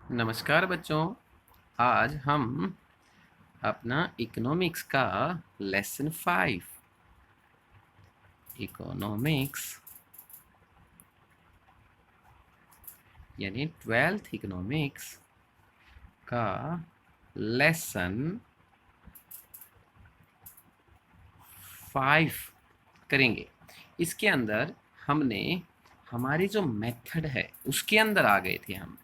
नमस्कार बच्चों। आज हम अपना इकोनॉमिक्स का लेसन 5 इकोनॉमिक्स यानी 12th इकोनॉमिक्स का लेसन 5 करेंगे। इसके अंदर हमने हमारी जो मेथड है उसके अंदर आ गए थे हम।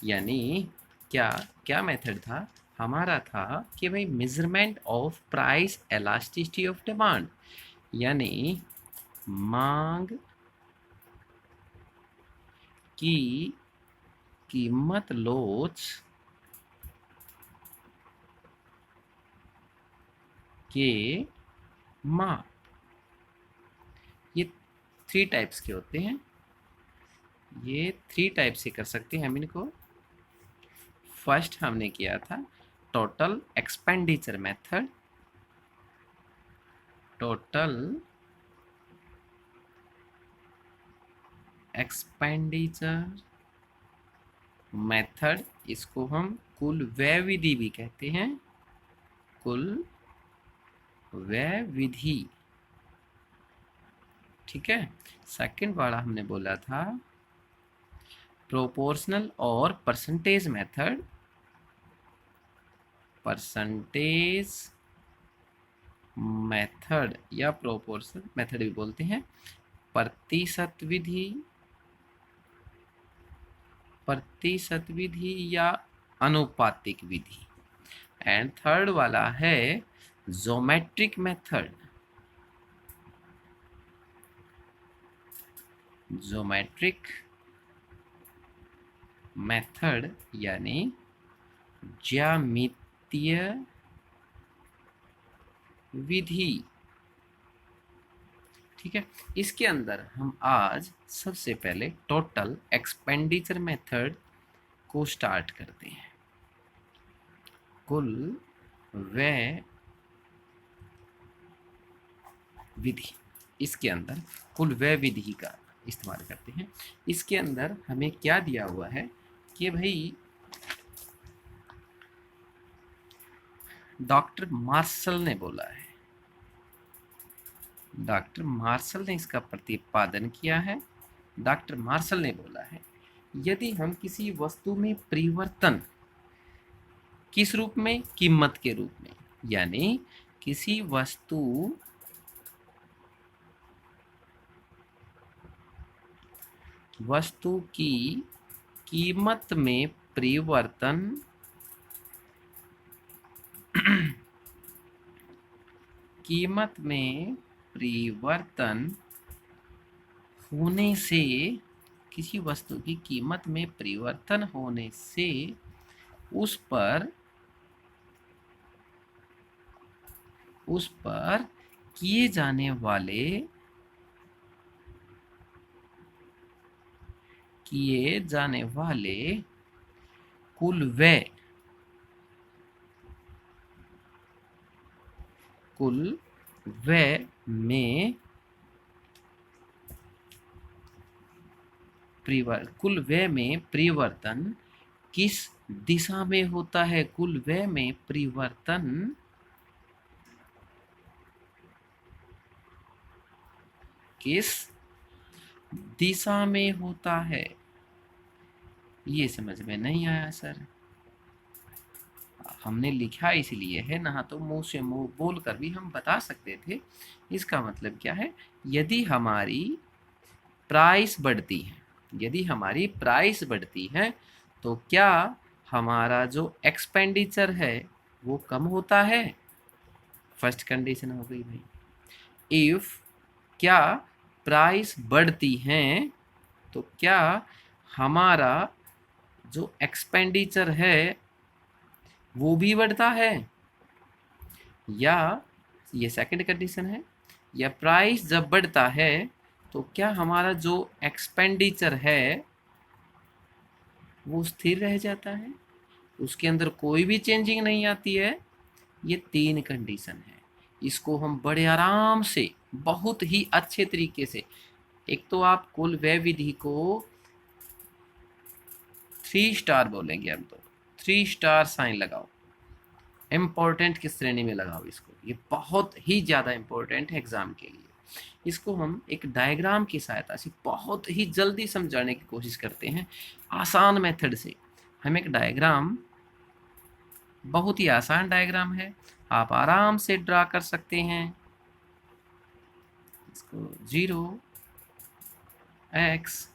यानी क्या क्या मेथड था हमारा? था कि भाई measurement of price elasticity of demand, यानी मांग की कीमत लोच के माप। ये 3 टाइप्स के होते हैं। ये 3 टाइप से कर सकते हैं हम इनको। फर्स्ट हमने किया था total expenditure method. Total expenditure method, इसको हम कुल व्यय विधि भी कहते हैं। कुल व्यय विधि, ठीक है। सेकंड वाला हमने बोला था प्रोपोर्शनल और परसेंटेज मेथड। परसेंटेज मेथड या प्रोपोर्शनल मेथड भी बोलते हैं। प्रतिशत विधि, प्रतिशत विधि या अनुपातिक विधि। एंड थर्ड वाला है ज्योमेट्रिक मेथड। ज्योमेट्रिक मेथड यानी ज्यामितीय विधि, ठीक है। इसके अंदर हम आज सबसे पहले टोटल एक्सपेंडिचर मेथड को स्टार्ट करते हैं। कुल व्यय विधि, इसके अंदर कुल व्यय विधि का इस्तेमाल करते हैं। इसके अंदर हमें क्या दिया हुआ है कि भाई डॉक्टर मार्शल ने बोला है, डॉक्टर मार्शल ने इसका प्रतिपादन किया है। डॉक्टर मार्शल ने बोला है यदि हम किसी वस्तु में परिवर्तन, किस रूप में? कीमत के रूप में, यानी किसी वस्तु की कीमत में परिवर्तन कीमत में परिवर्तन होने से, किसी वस्तु की कीमत में परिवर्तन होने से उस पर किए जाने वाले कुल व्यय में परिवर्तन किस दिशा में होता है? कुल व्यय में परिवर्तन किस दिशा में होता है? ये समझ में नहीं आया सर। हमने लिखा इसलिए है ना, तो मुंह से मुंह बोल कर भी हम बता सकते थे। इसका मतलब क्या है? यदि हमारी प्राइस बढ़ती है, यदि हमारी प्राइस बढ़ती है तो क्या हमारा जो एक्सपेंडिचर है वो कम होता है? फर्स्ट कंडीशन हो गई भाई। इफ क्या प्राइस बढ़ती है तो क्या हमारा जो एक्सपेंडिचर है वो भी बढ़ता है? या ये सेकंड कंडीशन है, या प्राइस जब बढ़ता है तो क्या हमारा जो एक्सपेंडिचर है वो स्थिर रह जाता है, उसके अंदर कोई भी चेंजिंग नहीं आती है? ये 3 कंडीशन है। इसको हम बड़े आराम से, बहुत ही अच्छे तरीके से, एक तो आप कुल व्यय विधि को 3 स्टार बोलेंगे हम तो, 3 स्टार साइन लगाओ, इम्पोर्टेंट की श्रेणी में लगाओ इसको, ये बहुत ही ज़्यादा इम्पोर्टेंट है एग्जाम के लिए। इसको हम एक डायग्राम की सहायता से बहुत ही जल्दी समझाने की कोशिश करते हैं, आसान मेथड से। हम एक डायग्राम, बहुत ही आसान डायग्राम है, आप आराम से ड्रा कर सकते हैं। इसको 0x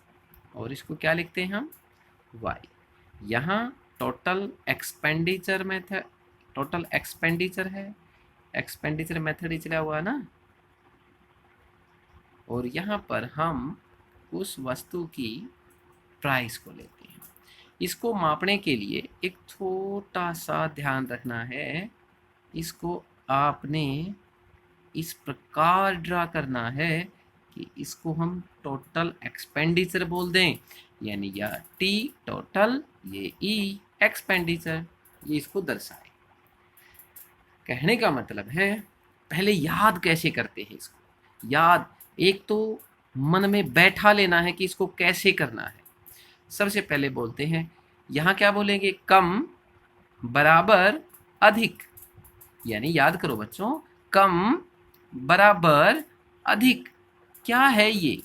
और इसको क्या लिखते हैं हम, y। यहाँ total expenditure method, total expenditure है, एक्सपेंडिचर मेथड ही चला हुआ ना। और यहाँ पर हम उस वस्तु की प्राइस को लेते हैं। इसको मापने के लिए एक छोटा सा ध्यान रखना है, इसको आपने इस प्रकार ड्रा करना है कि इसको हम टोटल एक्सपेंडिचर बोल दें, यानी या टी टोटल, ये ई एक्सपेंडिचर, ये इसको दर्शाए। कहने का मतलब है पहले याद कैसे करते हैं इसको, याद एक तो मन में बैठा लेना है कि इसको कैसे करना है। सबसे पहले बोलते हैं, यहाँ क्या बोलेंगे, कम बराबर अधिक, यानी याद करो बच्चों, कम बराबर अधिक क्या है ये,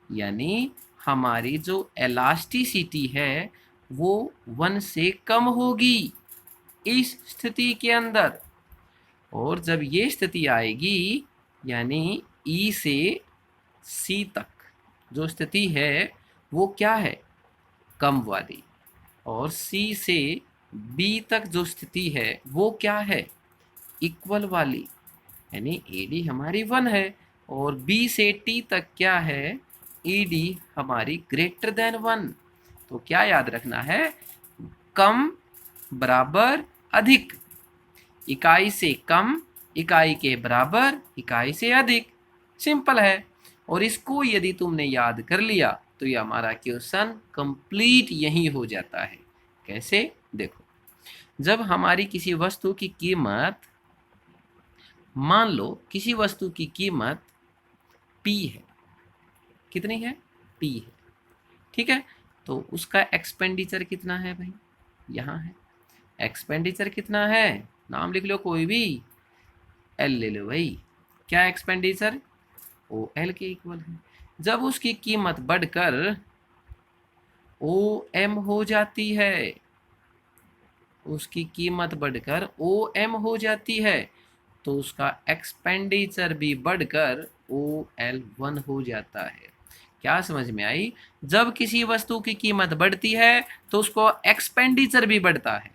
यानी हमारी जो एलास्टिसिटी है वो 1 से कम होगी इस स्थिति के अंदर। और जब ये स्थिति आएगी, यानी ई से सी तक जो स्थिति है वो क्या है, कम वाली, और सी से बी तक जो स्थिति है वो क्या है, इक्वल वाली, यानी एडी हमारी 1 है और बी से टी तक क्या है, ईडी हमारी ग्रेटर देन 1। तो क्या याद रखना है, कम बराबर अधिक, इकाई से कम, इकाई के बराबर, इकाई से अधिक, सिंपल है। और इसको यदि तुमने याद कर लिया तो ये हमारा क्वेश्चन कंप्लीट यही हो जाता है। कैसे, देखो, जब हमारी किसी वस्तु की कीमत, मान लो किसी वस्तु की कीमत P है, कितनी है, P है, ठीक है, तो उसका एक्सपेंडिचर कितना है भाई, यहाँ है, एक्सपेंडिचर कितना है, नाम लिख लो कोई भी, L ले लो भाई, क्या एक्सपेंडिचर, OL के इक्वल है। जब उसकी कीमत बढ़कर OM हो जाती है, उसकी कीमत बढ़कर OM हो जाती है, तो उसका एक्सपेंडिचर भी बढ़कर OL1 हो जाता है। क्या समझ में आई, जब किसी वस्तु की कीमत बढ़ती है तो उसको एक्सपेंडिचर भी बढ़ता है,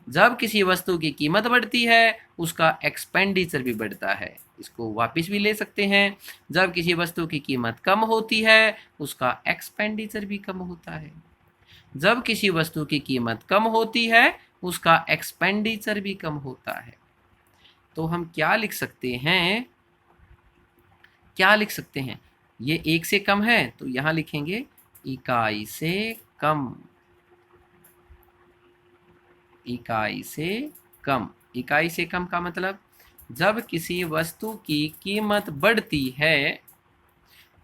जब किसी वस्तु की कीमत बढ़ती है उसका एक्सपेंडिचर भी बढ़ता है। इसको वापस भी ले सकते हैं, जब किसी वस्तु की कीमत कम होती है उसका एक्सपेंडिचर भी कम होता है, जब किसी वस्तु की कीमत कम होती है उसका एक्सपेंडिचर भी कम होता है। तो हम क्या लिख सकते हैं, क्या लिख सकते हैं, ये 1 से कम है तो यहाँ लिखेंगे इकाई से कम, इकाई से कम। इकाई से कम का मतलब, जब किसी वस्तु की कीमत बढ़ती है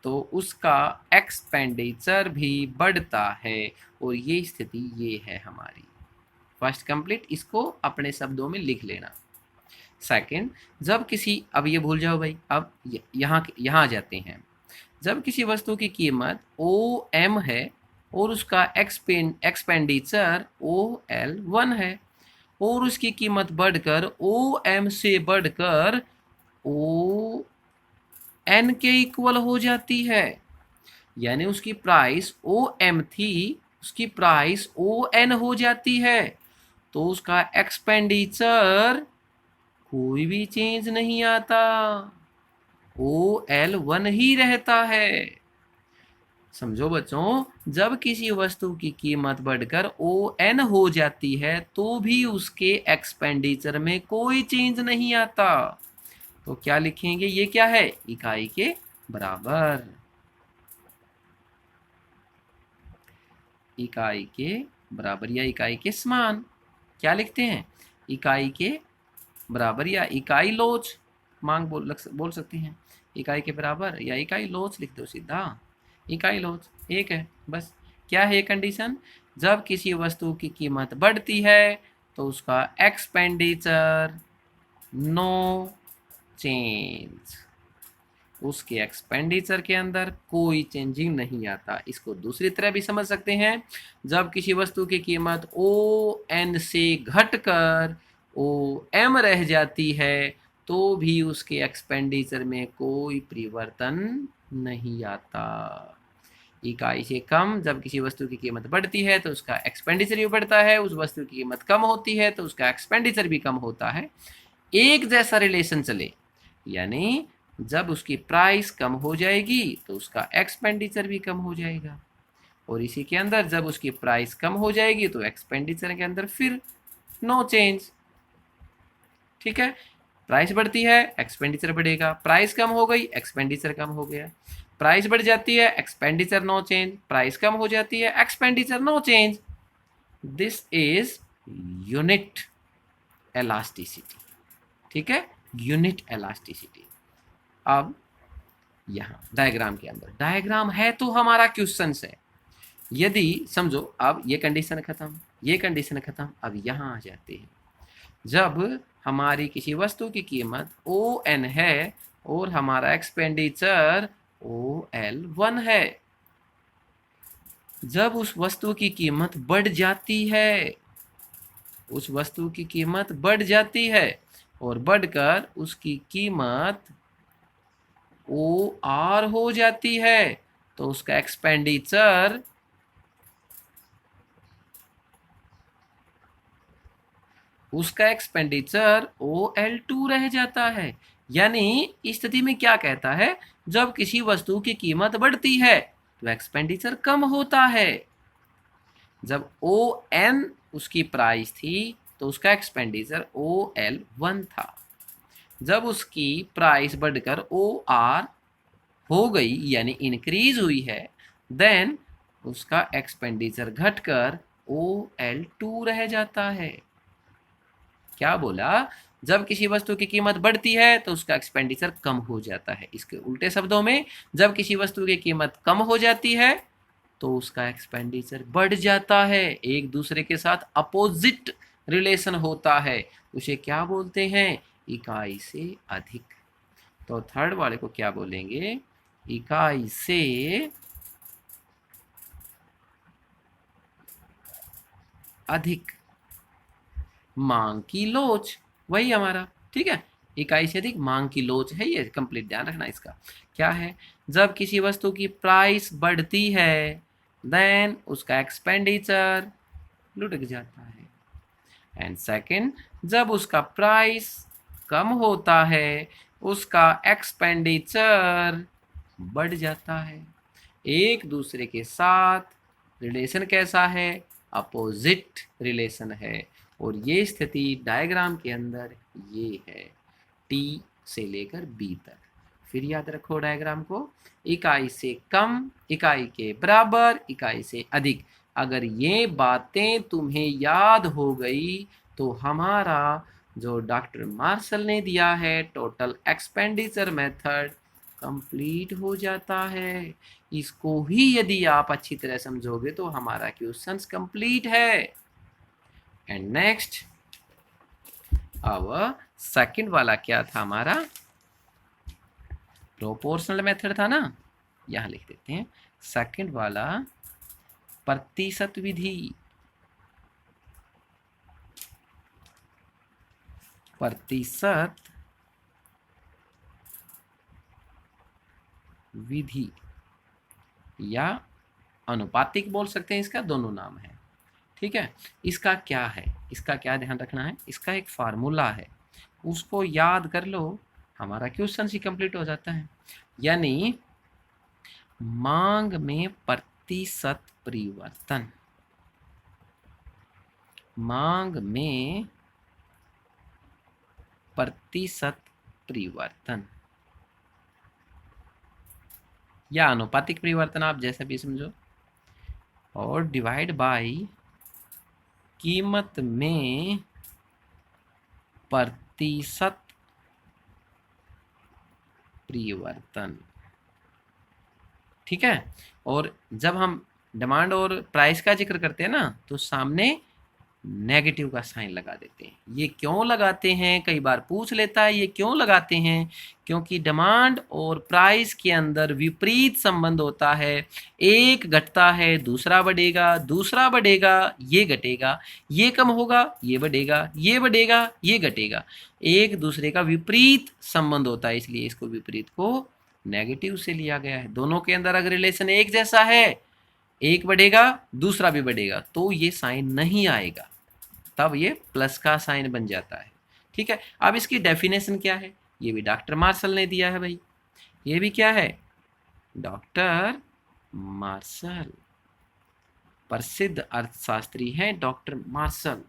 तो उसका एक्सपेंडिचर भी बढ़ता है, और ये स्थिति ये है हमारी। फर्स्ट कंप्लीट, इसको अपने शब्दों में लिख लेना। सेकंड, जब किसी, अब ये भूल जाओ भाई, अब यहाँ जाते हैं, जब किसी वस्तु की कीमत OM है और उसका एक्सपेंडिचर OL1 है, और उसकी कीमत बढ़कर OM से बढ़कर ON के इक्वल हो जाती है, यानी उसकी प्राइस OM थी, उसकी प्राइस ON हो जाती है, तो उसका एक्सपेंडिचर कोई भी चेंज नहीं आता, OL1 ही रहता है। समझो बच्चों, जब किसी वस्तु की कीमत बढ़कर ON हो जाती है तो भी उसके एक्सपेंडिचर में कोई चेंज नहीं आता। तो क्या लिखेंगे, ये क्या है, इकाई के बराबर, इकाई के बराबर या इकाई के समान। क्या लिखते हैं, इकाई के बराबर या इकाई लोच, मांग बोल सकते हैं, इकाई के बराबर या इकाई लोच लिख दो सीधा, इकाई लोच एक है बस। क्या है कंडीशन, जब किसी वस्तु की कीमत बढ़ती है तो उसका एक्सपेंडिचर नो चेंज, उसके एक्सपेंडिचर के अंदर कोई चेंजिंग नहीं आता। इसको दूसरी तरह भी समझ सकते हैं, जब किसी वस्तु की कीमत ओ एन से घटकर ओ एम रह जाती है तो भी उसके एक्सपेंडिचर में कोई परिवर्तन नहीं आता। इकाई से कम, जब किसी वस्तु की कीमत बढ़ती है तो उसका एक्सपेंडिचर भी बढ़ता है, उस वस्तु की कीमत कम होती है तो उसका एक्सपेंडिचर भी कम होता है। एक जैसा रिलेशन चले, यानी जब उसकी प्राइस कम हो जाएगी तो उसका एक्सपेंडिचर भी कम हो जाएगा, और इसी के अंदर जब उसकी प्राइस कम हो जाएगी तो एक्सपेंडिचर के अंदर फिर नो चेंज। ठीक है, प्राइस बढ़ती है एक्सपेंडिचर बढ़ेगा, प्राइस कम हो गई एक्सपेंडिचर कम हो गया, प्राइस बढ़ जाती है एक्सपेंडिचर नो चेंज, प्राइस कम हो जाती है expenditure no change. This is unit elasticity. ठीक है, यूनिट एलास्टिसिटी। अब यहां डायग्राम के अंदर, डायग्राम है तो हमारा क्वेश्चन है। यदि समझो, अब ये कंडीशन खत्म, ये कंडीशन खत्म, अब यहां आ जाते हैं। जब हमारी किसी वस्तु की कीमत ओ एन है और हमारा एक्सपेंडिचर ओ एल 1 है, जब उस वस्तु की कीमत बढ़ जाती है, उस वस्तु की कीमत बढ़ जाती है और बढ़कर उसकी कीमत ओ आर हो जाती है तो उसका एक्सपेंडिचर ओ एल 2 रह जाता है। यानी इस स्थिति में क्या कहता है, जब किसी वस्तु की कीमत बढ़ती है तो एक्सपेंडिचर कम होता है। जब ओ एन उसकी प्राइस थी तो उसका एक्सपेंडिचर ओ एल 1 था। जब उसकी प्राइस बढ़कर ओ आर हो गई यानी इंक्रीज हुई है, देन उसका एक्सपेंडिचर घटकर ओ एल 2 रह जाता है। क्या बोला, जब किसी वस्तु की कीमत बढ़ती है तो उसका एक्सपेंडिचर कम हो जाता है। इसके उल्टे शब्दों में, जब किसी वस्तु की कीमत कम हो जाती है तो उसका एक्सपेंडिचर बढ़ जाता है। एक दूसरे के साथ अपोजिट रिलेशन होता है, उसे क्या बोलते हैं, इकाई से अधिक। तो थर्ड वाले को क्या बोलेंगे, इकाई से अधिक। मांग की लोच, वही हमारा। ठीक है, इकाई से अधिक मांग की लोच है ये, कंप्लीट ध्यान रखना इसका। क्या है, जब किसी वस्तु की प्राइस बढ़ती है देन उसका एक्सपेंडिचर लुढ़क जाता है। एंड सेकंड, जब उसका प्राइस कम होता है उसका एक्सपेंडिचर बढ़ जाता है। एक दूसरे के साथ रिलेशन कैसा है, अपोजिट रिलेशन है। और ये स्थिति डायग्राम के अंदर ये है, टी से लेकर बी तक। फिर याद रखो डायग्राम को, इकाई से कम, इकाई के बराबर, इकाई से अधिक। अगर ये बातें तुम्हें याद हो गई तो हमारा जो डॉक्टर मार्शल ने दिया है टोटल एक्सपेंडिचर मेथड कंप्लीट हो जाता है। इसको ही यदि आप अच्छी तरह समझोगे तो हमारा क्वेश्चंस कंप्लीट है। एंड नेक्स्ट, अब सेकंड वाला क्या था हमारा, प्रोपोर्शनल मेथड था ना, यहां लिख देते हैं सेकंड वाला प्रतिशत विधि। प्रतिशत विधि या अनुपातिक बोल सकते हैं, इसका दोनों नाम है। ठीक है, इसका क्या है, इसका क्या ध्यान रखना है, इसका एक फार्मूला है, उसको याद कर लो, हमारा क्वेश्चन ही कंप्लीट हो जाता है। यानी मांग में प्रतिशत परिवर्तन, मांग में प्रतिशत परिवर्तन या अनुपातिक परिवर्तन, आप जैसे भी समझो, और डिवाइड बाय कीमत में प्रतिशत परिवर्तन। ठीक है, और जब हम डिमांड और प्राइस का जिक्र करते हैं ना, तो सामने नेगेटिव का साइन लगा देते हैं। ये क्यों लगाते हैं, कई बार पूछ लेता है ये क्यों लगाते हैं, क्योंकि डिमांड और प्राइस के अंदर विपरीत संबंध होता है। एक घटता है दूसरा बढ़ेगा, दूसरा बढ़ेगा ये घटेगा, ये कम होगा ये बढ़ेगा, ये बढ़ेगा ये घटेगा। एक दूसरे का विपरीत संबंध होता है, इसलिए इसको विपरीत को नेगेटिव से लिया गया है। दोनों के अंदर अगर रिलेशन एक जैसा है, एक बढ़ेगा दूसरा भी बढ़ेगा, तो ये साइन नहीं आएगा, तब ये प्लस का साइन बन जाता है। ठीक है, अब इसकी डेफिनेशन क्या है, ये भी डॉक्टर मार्शल ने दिया है भाई। ये भी क्या है, डॉक्टर मार्शल, प्रसिद्ध अर्थशास्त्री हैं डॉक्टर मार्शल।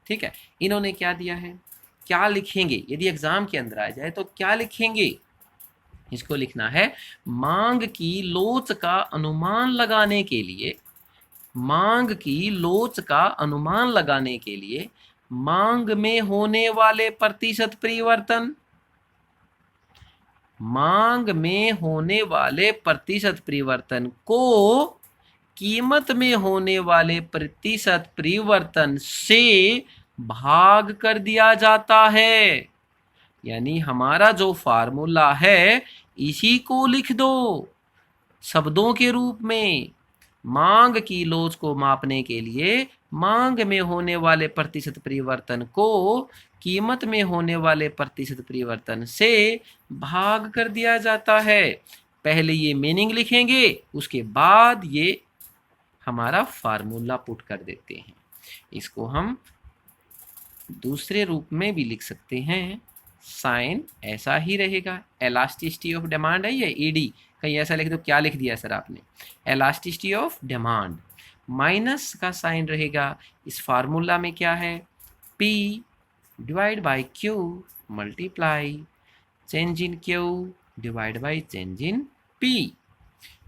ठीक है, इन्होंने क्या दिया है, क्या लिखेंगे यदि एग्जाम के अंदर आ जाए तो क्या लिखेंगे, इसको लिखना है मांग की लोच का अनुमान लगाने के लिए, मांग की लोच का अनुमान लगाने के लिए मांग में होने वाले प्रतिशत परिवर्तन, मांग में होने वाले प्रतिशत परिवर्तन को कीमत में होने वाले प्रतिशत परिवर्तन से भाग कर दिया जाता है। यानी हमारा जो फार्मूला है इसी को लिख दो शब्दों के रूप में। मांग की लोच को मापने के लिए मांग में होने वाले प्रतिशत परिवर्तन को कीमत में होने वाले प्रतिशत परिवर्तन से भाग कर दिया जाता है। पहले ये मीनिंग लिखेंगे, उसके बाद ये हमारा फार्मूला पुट कर देते हैं। इसको हम दूसरे रूप में भी लिख सकते हैं, साइन ऐसा ही रहेगा। एलास्टिसिटी ऑफ डिमांड है ये ईडी, कहीं ऐसा लिख दो, क्या लिख दिया सर आपने, एलास्टिसिटी ऑफ डिमांड, माइनस का साइन रहेगा। इस फार्मूला में क्या है, P divide by Q multiply change in Q divide by change in P।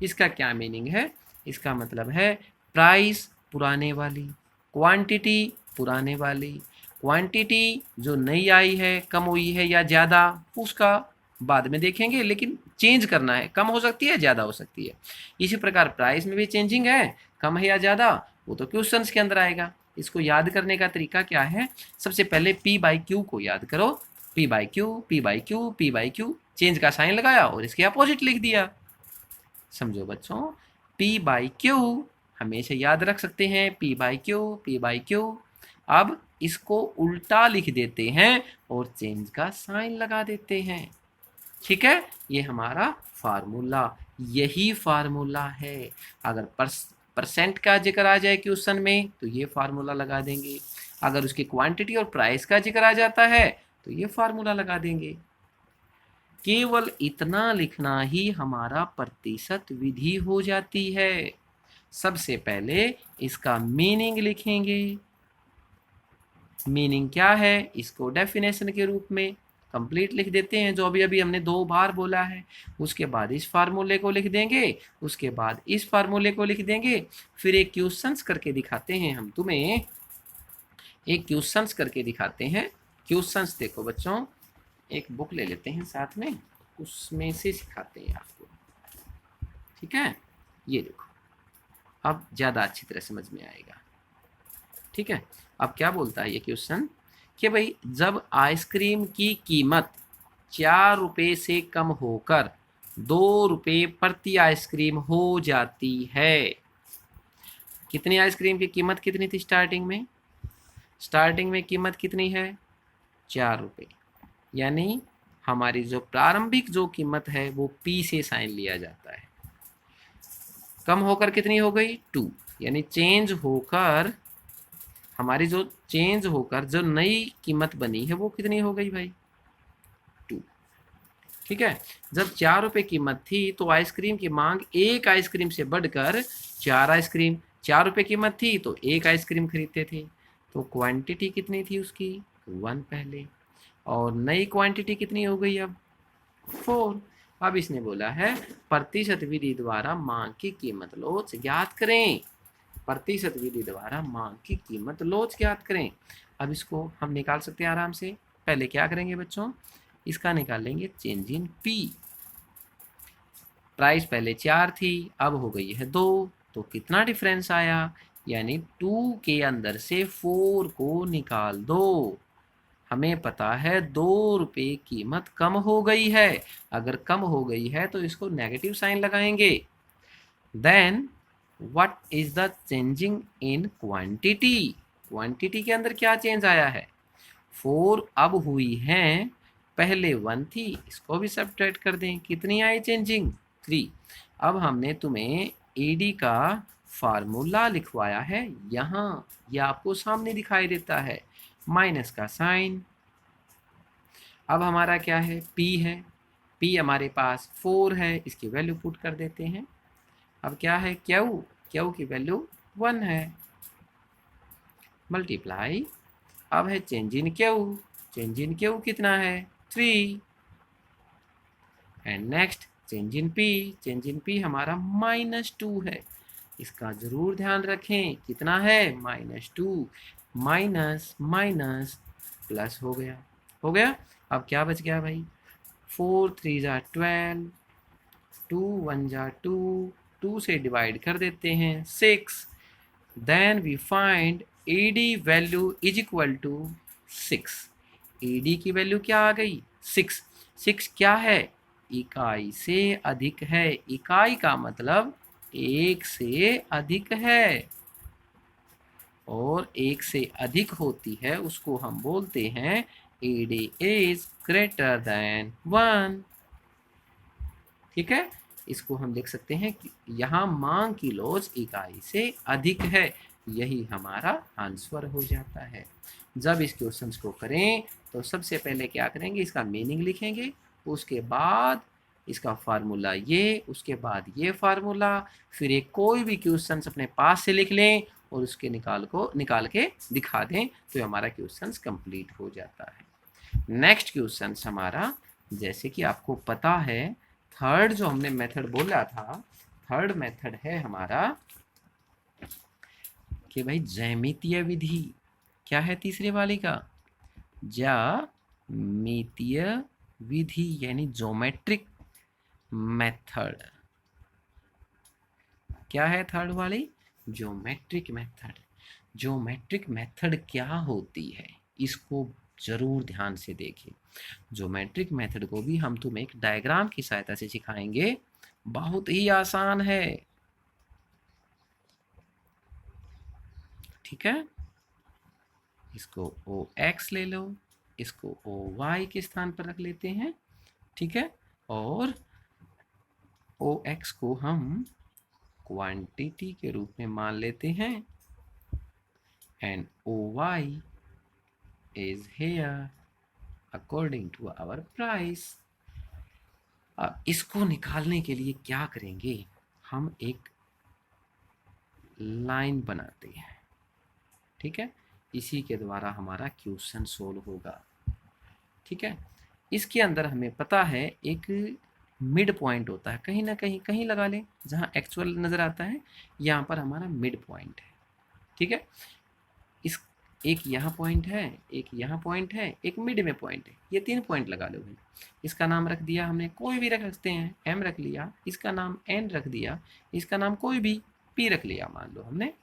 इसका क्या मीनिंग है, इसका मतलब है प्राइस पुराने वाली, क्वांटिटी पुराने वाली, क्वांटिटी जो नई आई है, कम हुई है या ज़्यादा, उसका बाद में देखेंगे, लेकिन चेंज करना है, कम हो सकती है ज़्यादा हो सकती है। इसी प्रकार प्राइस में भी चेंजिंग है, कम है या ज़्यादा, वो तो क्वेश्चंस के अंदर आएगा। इसको याद करने का तरीका क्या है, सबसे पहले P बाई क्यू को याद करो, P by Q, P by Q, P by Q, change का साइन लगाया और इसके अपोजिट लिख दिया। समझो बच्चों, P बाई क्यू हमेशा याद रख सकते हैं, P by Q, P by Q. अब इसको उल्टा लिख देते हैं और चेंज का साइन लगा देते हैं। ठीक है, ये हमारा फार्मूला, यही फार्मूला है। अगर परसेंट का जिक्र आ जाए क्वेश्चन में तो ये फार्मूला लगा देंगे, अगर उसकी क्वांटिटी और प्राइस का जिक्र आ जाता है तो ये फार्मूला लगा देंगे। केवल इतना लिखना ही हमारा प्रतिशत विधि हो जाती है। सबसे पहले इसका मीनिंग लिखेंगे, मीनिंग क्या है, इसको डेफिनेशन के रूप में कंप्लीट लिख देते हैं, जो अभी अभी हमने 2 बार बोला है। उसके बाद इस फार्मूले को लिख देंगे, उसके बाद इस फार्मूले को लिख देंगे। फिर एक क्वेश्चंस करके दिखाते हैं, हम तुम्हें एक क्वेश्चंस करके दिखाते हैं। क्वेश्चंस देखो बच्चों, एक बुक ले लेते हैं साथ में, उसमें से सिखाते हैं आपको। ठीक है, ये देखो, अब ज़्यादा अच्छी तरह समझ में आएगा। ठीक है, अब क्या बोलता है ये क्वेश्चन कि भाई जब आइसक्रीम की कीमत 4 रुपये से कम होकर 2 रुपये प्रति आइसक्रीम हो जाती है। कितनी आइसक्रीम की कीमत कितनी थी स्टार्टिंग में, स्टार्टिंग में कीमत कितनी है 4 रुपये, यानी हमारी जो प्रारंभिक जो कीमत है वो P से साइन लिया जाता है। कम होकर कितनी हो गई 2, यानी चेंज होकर हमारी जो चेंज होकर जो नई कीमत बनी है वो कितनी हो गई भाई 2। ठीक है, जब 4 रुपये कीमत थी तो आइसक्रीम की मांग एक आइसक्रीम से बढ़कर 4 आइसक्रीम, 4 रुपये कीमत थी तो एक आइसक्रीम खरीदते थे, तो क्वांटिटी कितनी थी उसकी 1 पहले, और नई क्वांटिटी कितनी हो गई अब 4। अब इसने बोला है प्रतिशत विधि द्वारा मांग की कीमत लोच ज्ञात करें, प्रतिशत विधि द्वारा मांग की कीमत लोच ज्ञात करें। अब इसको हम निकाल सकते हैं आराम से। पहले क्या करेंगे बच्चों, इसका निकालेंगे चेंज इन P। प्राइस पहले 4 थी, अब हो गई है 2, तो कितना डिफरेंस आया, यानी 2 के अंदर से 4 को निकाल दो। हमें पता है 2 रुपये कीमत कम हो गई है। अगर कम हो गई है तो इसको नेगेटिव साइन लगाएंगे। Then what is the changing in quantity, quantity के अंदर क्या चेंज आया है, 4 अब हुई हैं, पहले 1 थी, इसको भी सब्ट्रैक्ट कर दें, कितनी आई चेंजिंग, 3। अब हमने तुम्हें एडी का फार्मूला लिखवाया है यहाँ, ये आपको सामने दिखाई देता है, माइनस का साइन। अब हमारा क्या है, पी है, पी हमारे पास 4 है, इसकी वैल्यू पुट कर देते हैं। अब क्या है, क्यू, क्यू की वैल्यू 1 है, मल्टीप्लाई। अब है change in Q, change in Q कितना है, 3। And next change in P, change in P हमारा -2 है, इसका जरूर ध्यान रखें, कितना है, -2, माइनस माइनस प्लस हो गया, हो गया। अब क्या बच गया भाई, 4 3 जा 12, 2 1 जा 2, 2 से डिवाइड कर देते हैं 6। Then we find AD value is equal to 6। AD की वैल्यू क्या आ गई, 6। 6 क्या है, इकाई से अधिक है, इकाई का मतलब 1 से अधिक है, और 1 से अधिक होती है उसको हम बोलते हैं एडी इज ग्रेटर देन 1। ठीक है, इसको हम देख सकते हैं कि यहाँ मांग की लॉज इकाई से अधिक है, यही हमारा आंसर हो जाता है। जब इस क्वेश्चन को करें तो सबसे पहले क्या करेंगे, इसका मीनिंग लिखेंगे, उसके बाद इसका फार्मूला ये, उसके बाद ये फार्मूला, फिर एक कोई भी क्वेश्चन अपने पास से लिख लें और उसके निकाल के दिखा दें, तो हमारा क्वेश्चन कंप्लीट हो जाता है। नेक्स्ट क्वेश्चन हमारा, जैसे कि आपको पता है, थर्ड जो हमने मेथड बोला था, थर्ड मेथड है हमारा कि भाई ज्यामितीय विधि, क्या है तीसरे वाले का, ज्यामितीय विधि यानी ज्योमेट्रिक मेथड। क्या है थर्ड वाली, ज्योमेट्रिक मेथड। ज्योमेट्रिक मेथड क्या होती है, इसको जरूर ध्यान से देखें। ज्योमेट्रिक मेथड को भी हम तुम्हें एक डायग्राम की सहायता से सिखाएंगे, बहुत ही आसान है। ठीक है, इसको OX ले लो, इसको OY के स्थान पर रख लेते हैं। ठीक है, और OX को हम क्वांटिटी के रूप में मान लेते हैं, and OY is here according to our price। अब इसको निकालने के लिए क्या करेंगे, हम एक लाइन बनाते हैं। ठीक है, इसी के द्वारा हमारा क्वेश्चन सोल्व होगा। ठीक है, इसके अंदर हमें पता है एक मिड पॉइंट होता है, कहीं ना कहीं, कहीं लगा लें जहाँ एक्चुअल नज़र आता है, यहाँ पर हमारा मिड पॉइंट है। ठीक है, इस एक यहाँ पॉइंट है, एक यहाँ पॉइंट है, एक मिड में पॉइंट है, ये 3 पॉइंट लगा लो भाई। इसका नाम रख दिया हमने, कोई भी रख सकते हैं, M रख लिया, इसका नाम N रख दिया, इसका नाम कोई भी P रख लिया मान लो हमने।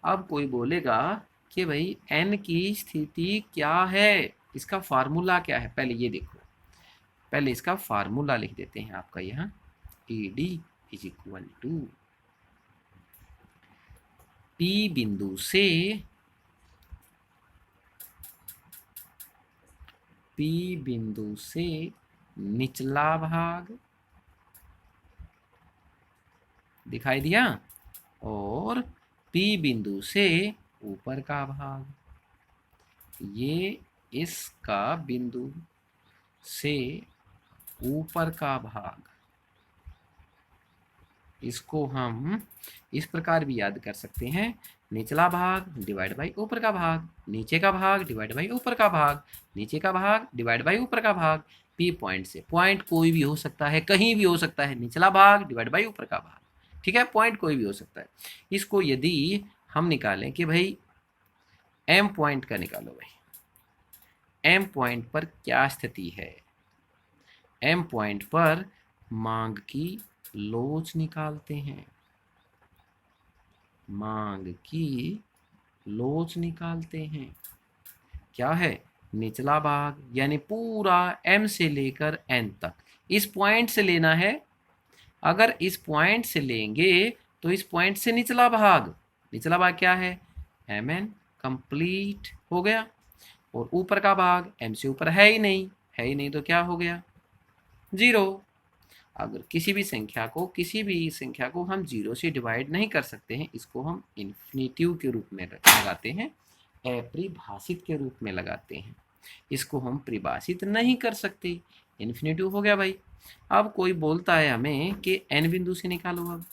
अब कोई बोलेगा कि भाई N की स्थिति क्या है, इसका फार्मूला क्या है, पहले ये देखो, पहले इसका फार्मूला लिख देते हैं आपका यहाँ, AD is equal to P बिंदु से, P बिंदु से निचला भाग, दिखाई दिया, और P बिंदु से ऊपर का भाग, ये इसका बिंदु से ऊपर का भाग, इसको हम इस प्रकार भी याद कर सकते हैं, निचला भाग डिवाइड बाई ऊपर का भाग, नीचे का भाग डिवाइड बाई ऊपर का भाग, नीचे का भाग डिवाइड बाई ऊपर का भाग। P पॉइंट से, पॉइंट कोई भी हो सकता है, कहीं भी हो सकता है, निचला भाग डिवाइड बाई ऊपर का भाग। ठीक है, पॉइंट कोई भी हो सकता है। इसको यदि हम निकालें कि भाई M पॉइंट का निकालो भाई, M पॉइंट पर क्या स्थिति है, M पॉइंट पर मांग की लोच निकालते हैं। मांग की लोच निकालते हैं। क्या है? निचला भाग, यानी पूरा m से लेकर n तक। इस पॉइंट से लेना है। अगर इस पॉइंट से लेंगे तो इस पॉइंट से निचला भाग, निचला भाग क्या है? mn कंप्लीट हो गया। और ऊपर का भाग m से ऊपर है ही नहीं, है ही नहीं तो क्या हो गया? 0। अगर किसी भी संख्या को हम 0 से डिवाइड नहीं कर सकते हैं, इसको हम इन्फिनेटिव के रूप में लगाते हैं, अपरिभाषित के रूप में लगाते हैं। इसको हम परिभाषित नहीं कर सकते, इन्फिनेटिव हो गया भाई। अब कोई बोलता है हमें कि n बिंदु से निकालो। अब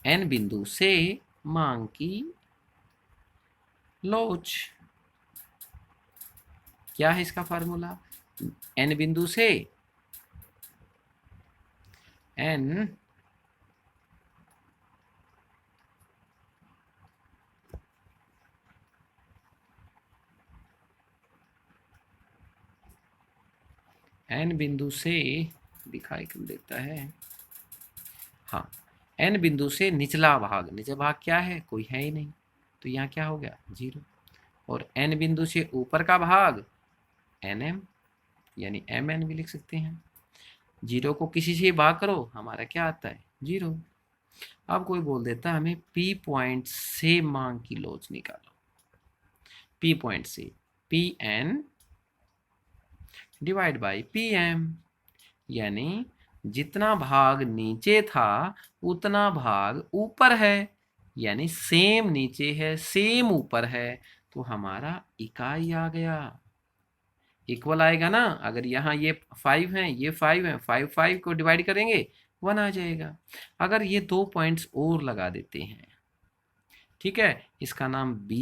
n बिंदु से मांग की लोच, क्या है इसका फार्मूला? n बिंदु से n बिंदु से दिखाई क्यों देता है? हाँ, n बिंदु से निचला भाग, निचला भाग क्या है? कोई है ही नहीं, तो यहाँ क्या हो गया? 0। और n बिंदु से ऊपर का भाग nm, यानी mn भी लिख सकते हैं। 0 को किसी से भाग करो, हमारा क्या आता है? 0। अब कोई बोल देता है हमें P पॉइंट से मांग की लोच निकालो। P पॉइंट से Pn डिवाइड बाई Pm, यानी जितना भाग नीचे था उतना भाग ऊपर है, यानी सेम नीचे है सेम ऊपर है, तो हमारा इकाई आ गया। इक्वल आएगा ना, अगर यहाँ ये 5 है ये 5 है, 5 5 को डिवाइड करेंगे 1 आ जाएगा। अगर ये 2 पॉइंट्स और लगा देते हैं, ठीक है, इसका नाम 20